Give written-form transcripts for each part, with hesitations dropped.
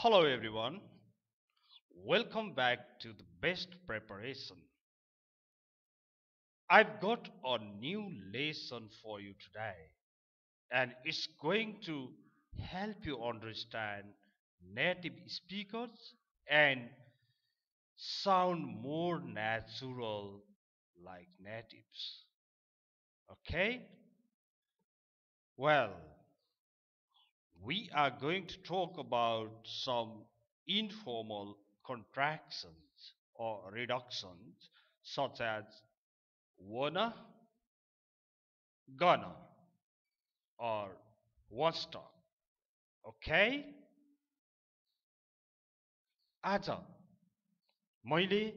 Hello everyone, welcome back to the best preparation. I've got a new lesson for you today, and it's going to help you understand native speakers and sound more natural like natives. Okay? Well, we are going to talk about some informal contractions or reductions such as wanna, gonna, or wants to. Okay? आज मैले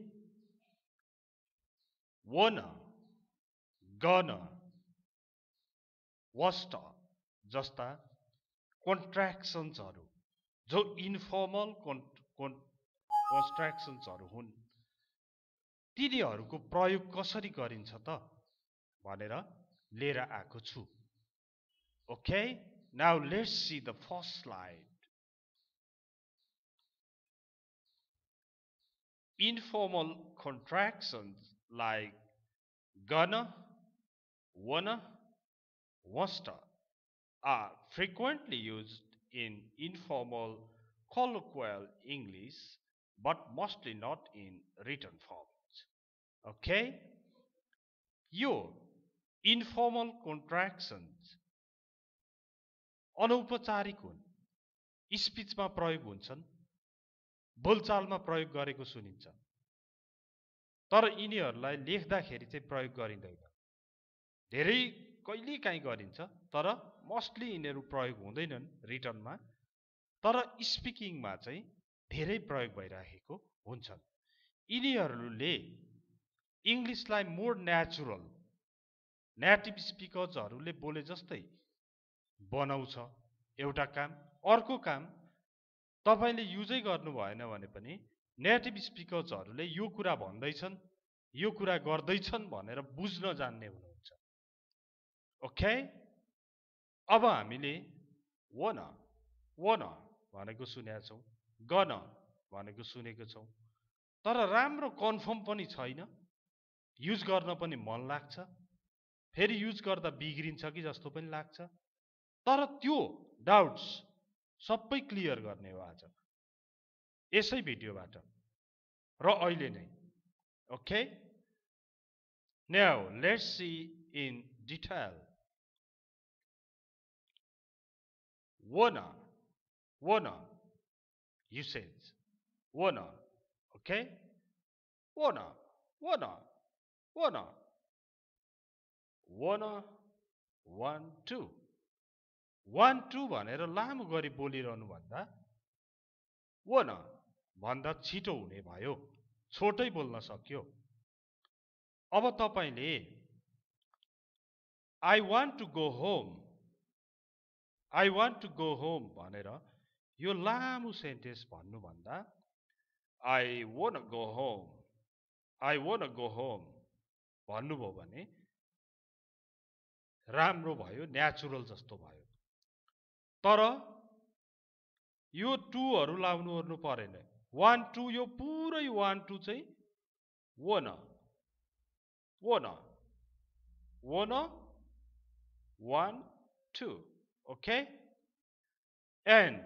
wanna, gonna, wants to जस्ता कन्ट्र्याक्सन्सहरू जो informal कन्ट्र्याक्सन्सहरू हुन् तिनीहरूको प्रयोग कसरी गरिन्छ त भनेर लिएर आएको छु. Okay? Now let's see the first slide. Informal contractions like gonna, wanna, wants to are frequently used in informal colloquial English but mostly not in written forms. Okay? यो informal contractions अनौपचारिक हुन्, स्पिचमा प्रयोग हुन्छन्, बोलचालमा प्रयोग गरेको सुनिन्छ, तर यिनीहरूलाई लेख्दाखेरि चाहिँ प्रयोग गरिँदैन. धेरै कहिलेकाहीँ गरिन्छ, तर मोस्टली यिनीहरू प्रयोग हुँदैनन् रिटनमा, तर स्पिकिङमा चाहिँ धेरै प्रयोग भइरहेको हुन्छन्. यिनीहरूले इङ्ग्लिसलाई मोर नेचुरल नेटिभ स्पिकर्सहरूले बोले जस्तै बनाउँछ. एउटा काम. अर्को काम, तपाईले युजै गर्नु भएन भने पनि नेटिभ स्पिकर्सहरूले यो कुरा भन्दैछन्, यो कुरा गर्दैछन् भनेर बुझ्न जान्ने हुनुहुन्छ. ओके? अब हामीले wanna भनेको सुनेका छौं, gonna भनेको सुनेको छौं, तर राम्रो कन्फर्म पनि छैन, युज गर्न पनि मन लाग्छ, फेरि युज गर्दा बिग्रिन्छ कि जस्तो पनि लाग्छ. तर त्यो डाउट्स सबै क्लियर गर्ने हो आज यसै भिडियोबाट र अहिले नै. Okay? Now let's see in detail. Wanna, usage. Wanna, okay? Wanna, want to. Want to भनेर लामो गरी बोलिरहनु भन्दा wanna भन्दा छिटो हुने भयो, छोटै बोल्न सक्यो. अब तपाईले I want to go home भनेर यो लामो सेन्टेन्स भन्नु भन्दा I wanna go home भन्नुभयो भने राम्रो भयो, नेचुरल जस्तो भयो. तर यो टु हरू लाउनु ओर्नु परेन. want to यो पुरै want to चाहिँ wanna want to. Okay? And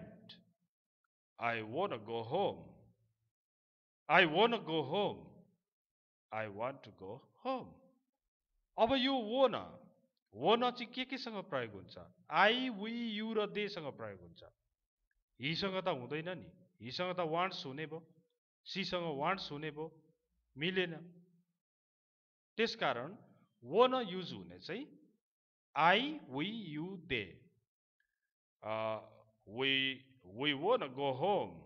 I wanna go home. I want to go home. अब यो wanna चाहिँ के सँग प्रयोग हुन्छ? I, we, you र they सँग प्रयोग हुन्छ. ही सँग त हुँदैन नि. ही सँग त wants हुने भयो, सी सँग wants हुने भयो, मिलेन. त्यसकारण wanna युज हुने चाहिँ I, we, you, they. We wanna go home.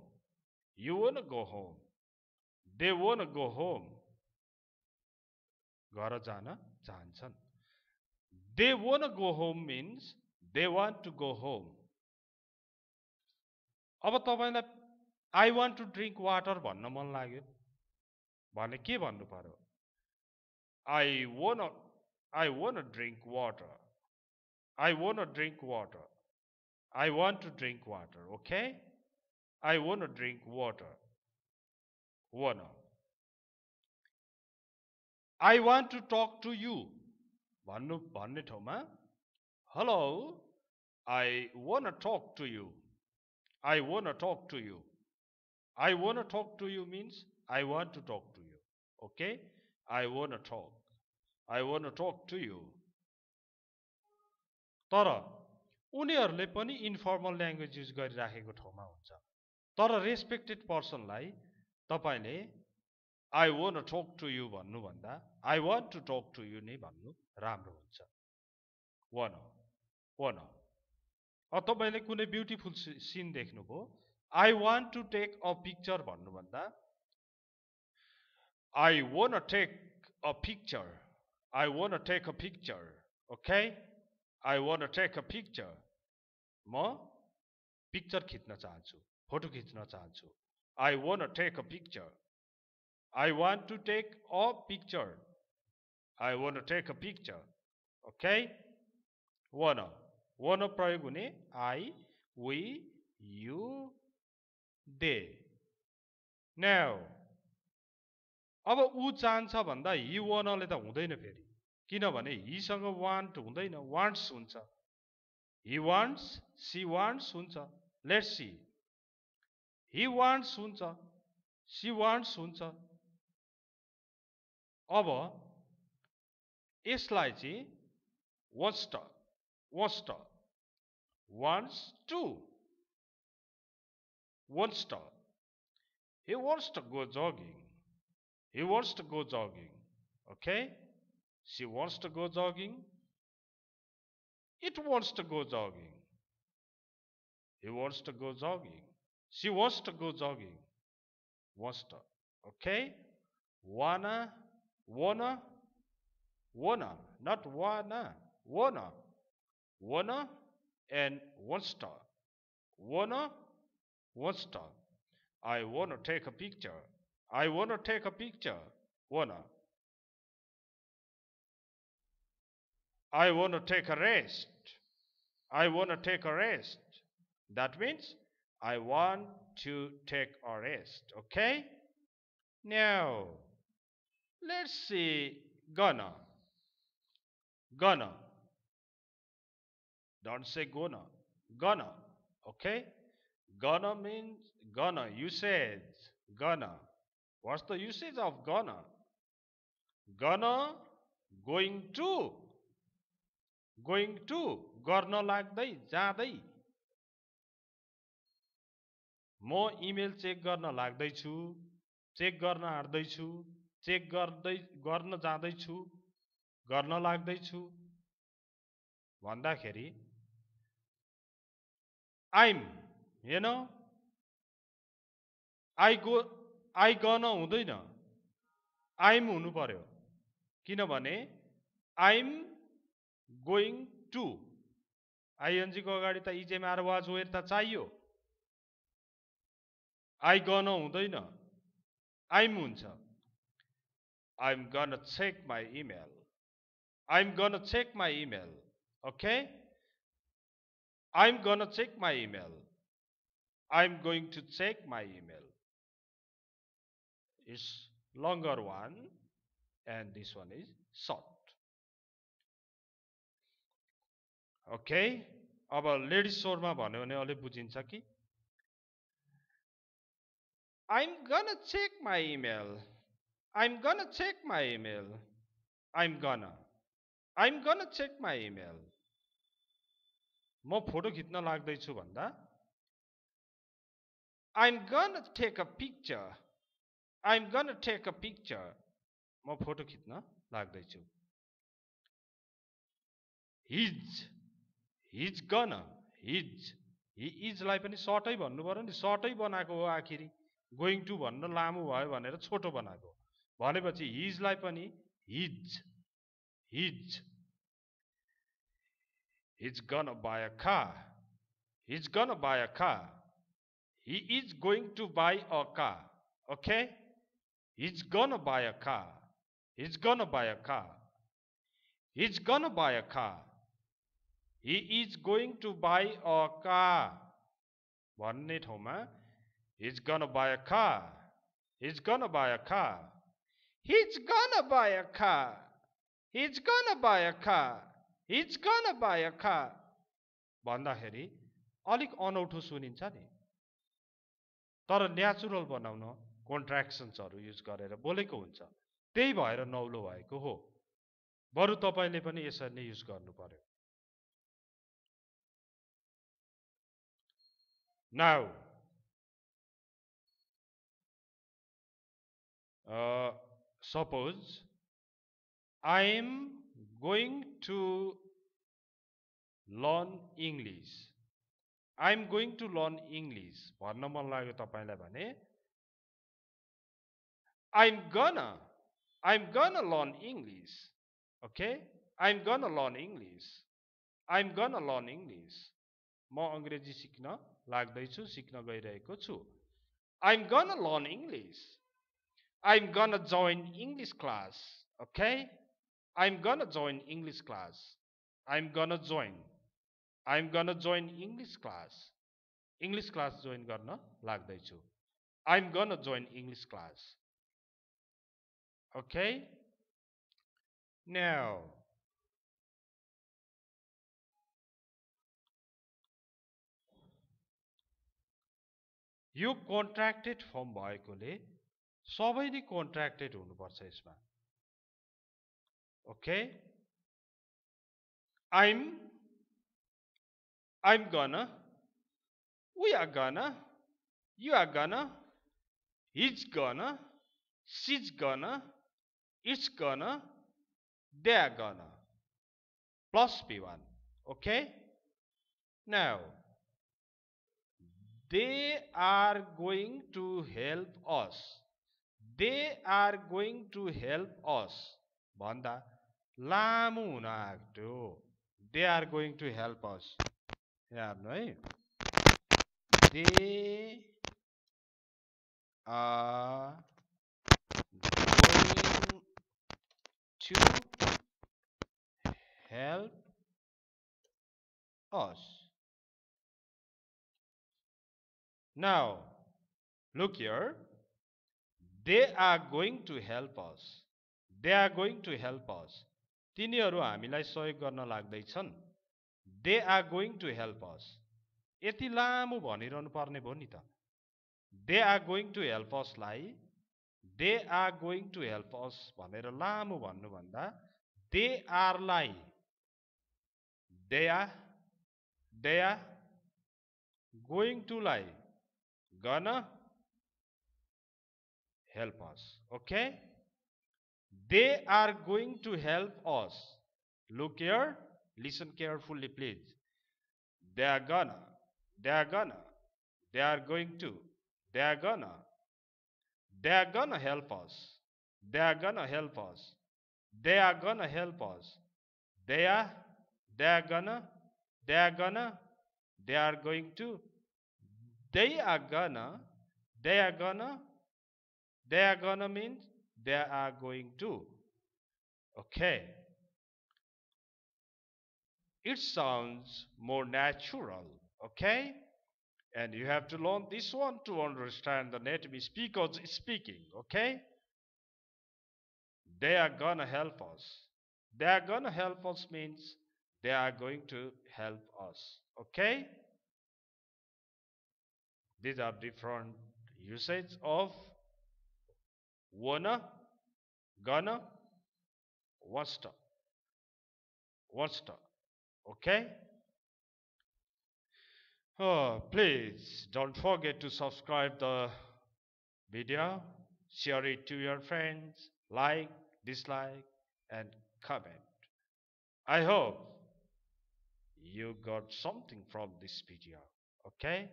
You wanna go home. They wanna go home. घर जान चाहन्छन्. They wanna go home means they want to go home. अब तपाईलाई I want to drink water भन्न मन लाग्यो भने के भन्नु पर्यो? I wanna drink water. I want to drink water. Okay? I want to drink water. Wanna. I want to talk to you. भन्ने ठाउँमा Hello, I want to talk to you. I want to talk to you. I want to talk to you means I want to talk to you. Okay? I want to talk. I want to talk to you. तर उनीहरूले पनि informal language use गरिराखेको ठाउँमा हुन्छ तर respected पर्सनलाई तपाईले I want to talk to you भन्नु भन्दा I want to talk to you नै भन्नु राम्रो हुन्छ wanna तपाईले कुनै ब्युटिफुल सीन देख्नुभयो I want to take a picture भन्नु भन्दा I want to take a picture. I want to take a picture. Okay? I want to take a picture. म पिक्चर खिच्न चाहन्छु फोटो खिच्न चाहन्छु I want to take a picture. I want to take a picture. I want to take a picture. Okay? wanna प्रयोग हुने I, we, you, they. Now अब ऊ चाहन्छ भन्दा ही wannaले त हुँदैन फेरि किनभने हीसँग want हुँदैन wants हुन्छ he wants she wants हुन्छ let's see he wants हुन्छ she wants हुन्छ अब यसलाई चाहिँ wants to wants to he wants to go jogging. He wants to go jogging. Okay? She wants to go jogging. It wants to go jogging. He wants to go jogging. She wants to go jogging. Wants to. Okay? Wanna, not wanna. Wanna and wants to. Wants to. I want to take a picture. I want to take a picture. Wanna. I want to take a rest. I want to take a rest. That means I want to take a rest. Okay? Now, let's see gonna. Don't say gonna. Gonna. Okay? Gonna means gonna. Usage. Gonna. What's the usage of gonna? Gonna, going to. गर्न लाग्दै जाँदै म email check गर्न लाग्दैछु check गर्न आड्दैछु check गर्न जाँदैछु गर्न लाग्दैछु भन्दाखेरि I'm I gonna हुँदैन I'm हुनु पर्यो किनभने I'm going to ing को अगाडि त इजेम आर वाज वेयर त चाहियो I gonna हुँदैन I'm हुन्छ I'm gonna check my email. I'm gonna check my email. Okay? I'm gonna check my email. I'm going to check my email. It's longer one and this one is short. Okay? अब ladies स्वरमा भन्यो भने अलि बुझिन्छ कि I'm gonna check my email. I'm gonna check my email. I'm gonna check my email. म photo खिच्न लाग्दैछु भन्दा I'm gonna take a picture. I'm gonna take a picture. म फोटो खिच्न लाग्दैछु He's gonna. He is लाई पनि सर्टै भन्नु पर्यो नि सर्टै बनाएको हो आखिरी going to भन्न लामो भयो भनेर छोटो बनाएको भनेपछि his लाई पनि he's gonna buy a car. He's gonna buy a car. He is going to buy a car. Okay? He's gonna buy a car. He's gonna buy a car. He's gonna buy a car. He is going to buy a car. भन्ने ठाउँमा He's gonna buy a car. He's gonna buy a car. He's gonna buy a car. He's gonna buy a car. He's gonna buy a car. भन्दाखेरि अलिक अनौठो सुनिन्छ नि, तर natural बनाउन कन्ट्र्याक्सन्सहरू use गरेर बोलेको हुन्छ, त्यही भएर नौलो भएको हो। बरु तपाईले पनि यसरी नै युज गर्नु पर्यो। Now, suppose I am going to learn English. I am going to learn English. भन्न मन लाग्यो तपाईलाई भने I'm gonna learn English. Okay? I'm gonna learn English. I'm gonna learn English. म अंग्रेजी सिक्न लाग्दैछु, सिक्न गइरहेको छु। I'm gonna learn English. I'm gonna join English class. Okay? I'm gonna join English class. I'm gonna join English class. English class join गर्न लाग्दैछु। I'm gonna join English class. Okay? Now, यो contracted form भएकोले सबै नै contracted हुनुपर्छ यसमा। Okay? I'm gonna, we are gonna, you are gonna, he's gonna, she's gonna, it's gonna, they are gonna, plus P1. Okay? Now, they are going to help us. They are going to help us. भन्दा लामो हुन आँट्यो। They are going to help us. हेर्नु है। They are going to help us. Now, look here. They are going to help us. They are going to help us. तिनीहरू हामीलाई सहयोग गर्न लाग्दैछन्। They are going to help us. यति लामो भनिरहनु पर्ने भयो नि त। They are going to help us लाई they are going to help us भनेर लामो भन्नु भन्दा they are लाई they are going to लाई gonna help us. Okay? They are going to help us. Look here. Listen carefully, please. They are gonna, they are going to, they are gonna help us. They are gonna help us. They are gonna help us. They are gonna, they are going to, they are gonna means they are going to. Okay. It sounds more natural. Okay? And you have to learn this one to understand the native speakers speaking. Okay? They are gonna help us. They are gonna help us means they are going to help us. Okay? These are different usage of wanna, gonna, wants to. Okay? Oh, please don't forget to subscribe the video, share it to your friends, like, dislike, and comment. I hope you got something from this video. Okay?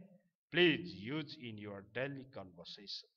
Please use in your daily conversation.